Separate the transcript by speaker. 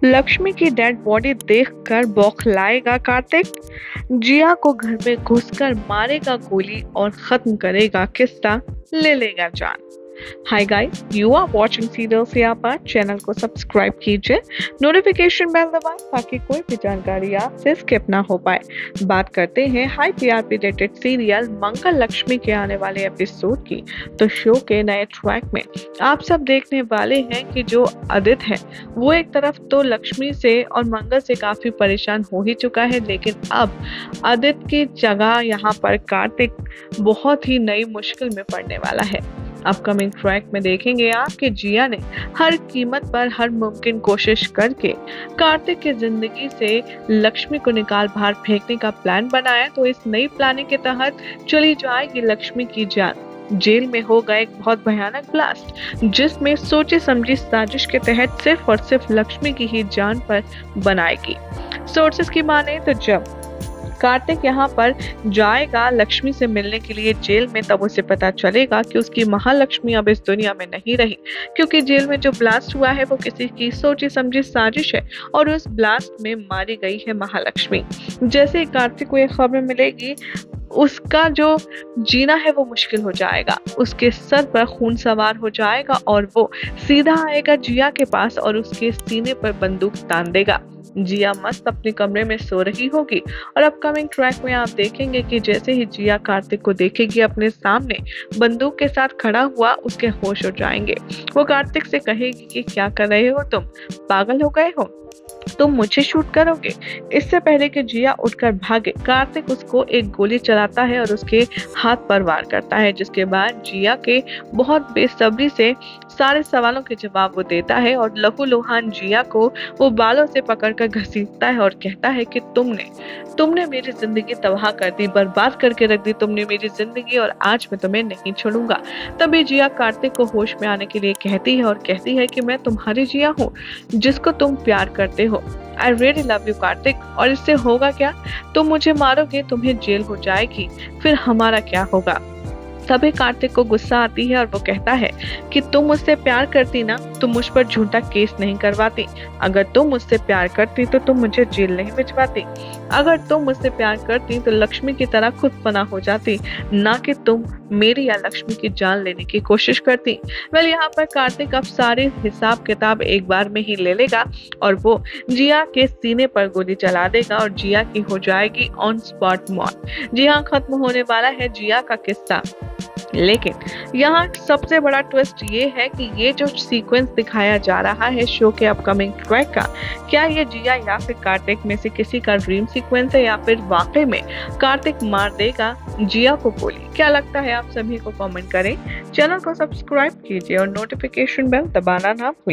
Speaker 1: लक्ष्मी की dead body देखकर बौखलाएगा कार्तिक। जिया को घर में घुसकर मारेगा गोली और खत्म करेगा किस्सा, ले लेगा जान। Hi guys, you are watching serial से आप चैनल को सब्सक्राइब कीजिए, नोटिफिकेशन बेल दबाएं ताकि कोई भी जानकारी आपसे स्किप ना हो पाए। बात करते हैं हाई टीआरपी रेटेड सीरियल मंगल लक्ष्मी के आने वाले एपिसोड की। तो शो के नए ट्रैक में आप सब देखने वाले हैं कि जो आदित्य है वो एक तरफ तो लक्ष्मी से और मंगल से काफी परेशान हो ही चुका है, लेकिन अब आदित्य की जगह यहाँ पर कार्तिक बहुत ही नई मुश्किल में पड़ने वाला है। अपकमिंग ट्रैक में देखेंगे आप कि जिया ने हर कीमत पर हर मुमकिन कोशिश करके कार्तिक की जिंदगी से लक्ष्मी को निकाल बाहर फेंकने का प्लान बनाया। तो इस नई प्लानिंग के तहत चली जाएगी लक्ष्मी की जान। जेल में होगा एक बहुत भयानक ब्लास्ट, जिसमें सोची समझी साजिश के तहत सिर्फ और सिर्फ लक्ष्मी की ही जान पर बनाएगी। सोर्सेस की माने तो जब कार्तिक यहाँ पर जाएगा लक्ष्मी से मिलने के लिए जेल में, तब उसे पता चलेगा कि उसकी महालक्ष्मी अब इस दुनिया में नहीं रही, क्योंकि जेल में जो ब्लास्ट हुआ है वो किसी की सोची समझी साजिश है और उस ब्लास्ट में मारी गई है महालक्ष्मी। जैसे ही कार्तिक को ये खबर मिलेगी, उसका जो जीना है वो मुश्किल हो जाएगा, उसके सर पर खून सवार हो जाएगा और वो सीधा आएगा जिया के पास और उसके सीने पर बंदूक तान देगा। जिया मस्त अपने कमरे में सो रही होगी और अपकमिंग ट्रैक में आप देखेंगे कि जैसे ही जिया कार्तिक को देखेगी अपने सामने बंदूक के साथ खड़ा हुआ, उसके होश हो जाएंगे। वो कार्तिक से कहेगी कि क्या कर रहे हो तुम, पागल हो गए हो, तुम मुझे शूट करोगे। इससे पहले कि जिया उठकर भागे, कार्तिक उसको एक गोली चलाता है और उसके हाथ पर वार करता है, जिसके बाद जिया के बहुत बेसब्री से सारे सवालों के जवाब वो देता है और लहूलुहान जिया को वो बालों से पकड़कर घसीटता है और कहता है कि तुमने मेरी जिंदगी तबाह कर दी, बर्बाद करके रख दी तुमने मेरी जिंदगी, और आज मैं तुम्हें नहीं छोड़ूंगा। तभी जिया कार्तिक को होश में आने के लिए कहती है और कहती है कि मैं तुम्हारी जिया हूँ जिसको तुम प्यार करते हो। I really love you Kartik, और इससे होगा क्या, तुम मुझे मारोगे, तुम्हें जेल हो जाएगी, फिर हमारा क्या होगा। तभी कार्तिक को गुस्सा आती है और वो कहता है कि तुम मुझसे प्यार करती ना, तुम मुझ पर झूठा केस नहीं करवाती। अगर तुम मुझसे प्यार करती तो तुम मुझे जेल नहीं भिजवाती। अगर तुम मुझसे प्यार करती तो लक्ष्मी की तरह खुद पनाह हो जाती, ना कि तुम मेरी या लक्ष्मी की जान लेने की कोशिश करती। वेल, यहाँ पर कार्तिक अब सारे हिसाब किताब एक बार में ही ले लेगा और वो जिया के सीने पर गोली चला देगा और जिया की हो जाएगी ऑन स्पॉट मौत। जी हाँ, खत्म होने वाला है जिया का किस्सा। लेकिन यहाँ सबसे बड़ा ट्विस्ट ये है कि ये जो सीक्वेंस दिखाया जा रहा है शो के अपकमिंग ट्रैक का, क्या ये जिया या फिर कार्तिक में से किसी का ड्रीम सीक्वेंस है या फिर वाकई में कार्तिक मार देगा जिया को गोली। क्या लगता है आप सभी को कमेंट करें, चैनल को सब्सक्राइब कीजिए और नोटिफिकेशन बेल दबाना ना भूलिए।